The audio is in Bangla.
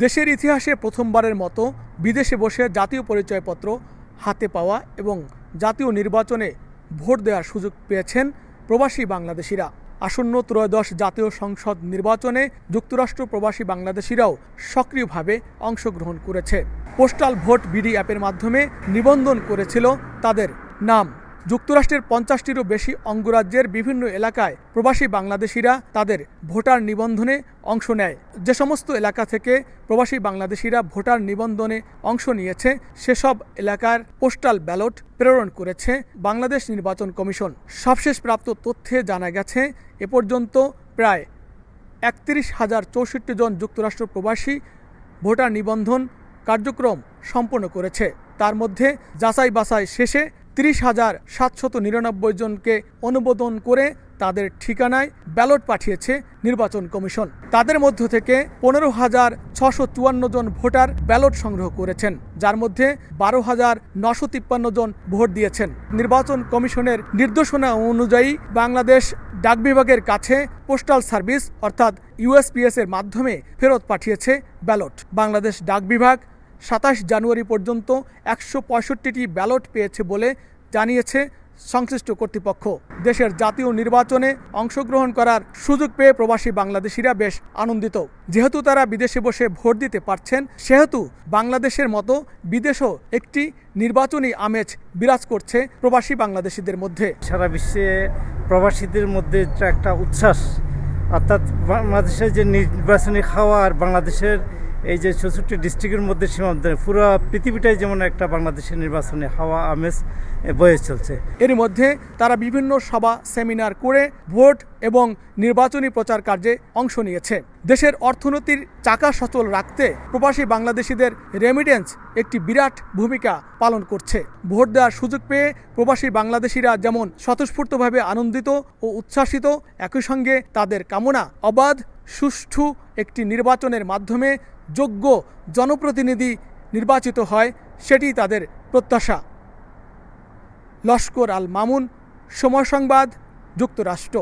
দেশের ইতিহাসে প্রথমবারের মতো বিদেশে বসে জাতীয় পরিচয়পত্র হাতে পাওয়া এবং জাতীয় নির্বাচনে ভোট দেওয়ার সুযোগ পেয়েছেন প্রবাসী বাংলাদেশিরা। আসন্ন ত্রয়োদশ জাতীয় সংসদ নির্বাচনে যুক্তরাষ্ট্র প্রবাসী বাংলাদেশিরাও সক্রিয়ভাবে অংশগ্রহণ করেছে। পোস্টাল ভোট বিডি অ্যাপের মাধ্যমে নিবন্ধন করেছিল তাদের নাম। যুক্তরাষ্ট্রের 50টিরও বেশি অঙ্গরাজ্যের বিভিন্ন এলাকায় প্রবাসী বাংলাদেশিরা তাদের ভোটার নিবন্ধনে অংশ নেয়। যে সমস্ত এলাকা থেকে প্রবাসী বাংলাদেশিরা ভোটার নিবন্ধনে অংশ নিয়েছে সেসব এলাকার পোস্টাল ব্যালট প্রেরণ করেছে বাংলাদেশ নির্বাচন কমিশন। সবশেষ প্রাপ্ত তথ্যে জানা গেছে এ পর্যন্ত প্রায় 31,064 জন যুক্তরাষ্ট্র প্রবাসী ভোটার নিবন্ধন কার্যক্রম সম্পন্ন করেছে। তার মধ্যে যাচাই বাছাই শেষে 30,799 জনকে অনুমোদন করে তাদের ঠিকানায় ব্যালট পাঠিয়েছে নির্বাচন কমিশন। তাদের মধ্য থেকে 15,654 জন ভোটার ব্যালট সংগ্রহ করেছেন, যার মধ্যে 12,953 জন ভোট দিয়েছেন। নির্বাচন কমিশনের নির্দেশনা অনুযায়ী বাংলাদেশ ডাক বিভাগের কাছে পোস্টাল সার্ভিস অর্থাৎ USPS এর মাধ্যমে ফেরত পাঠিয়েছে ব্যালট। বাংলাদেশ ডাক বিভাগ 27 জানুয়ারি পর্যন্ত 165টি ব্যালট পেয়েছে বলে জানিয়েছে সংশ্লিষ্ট কর্তৃপক্ষ। দেশের জাতীয় নির্বাচনে অংশগ্রহণ করার সুযোগ পেয়ে প্রবাসী বাংলাদেশিরা বেশ আনন্দিত। যেহেতু তারা বিদেশে বসে ভোট দিতে পারছেন, সেহেতু বাংলাদেশের মতো বিদেশেও একটি নির্বাচনী আমেজ বিরাজ করছে প্রবাসী বাংলাদেশিদের মধ্যে। সারা বিশ্বে প্রবাসীদের মধ্যে একটা উচ্ছ্বাস, অর্থাৎ বাংলাদেশের যে নির্বাচনী খাওয়া আর বাংলাদেশের এই যে 64 ডিস্ট্রিক্টের মধ্যে সীমাবদ্ধ, পুরো পৃথিবীটাই যেমন একটা বাংলাদেশের নির্বাচনে হাওয়া আমেজ বয়ে চলছে। এর মধ্যে তারা বিভিন্ন সভা সেমিনার করে ভোট এবং নির্বাচনী প্রচার কার্যে অংশ নিয়েছে। দেশের অর্থনীতির চাকা সচল রাখতে প্রবাসী বাংলাদেশিদের রেমিটেন্স একটি বিরাট ভূমিকা পালন করছে। ভোট দেওয়ার সুযোগ পেয়ে প্রবাসী বাংলাদেশিরা যেমন স্বতঃস্ফূর্তভাবে আনন্দিত ও উচ্ছ্বাসিত, একই সঙ্গে তাদের কামনা অবাধ সুষ্ঠু একটি নির্বাচনের মাধ্যমে যোগ্য জনপ্রতিনিধি নির্বাচিত হয়, সেটি তাদের প্রত্যাশা। লস্কর আল মামুন, সময় সংবাদ, যুক্তরাষ্ট্র।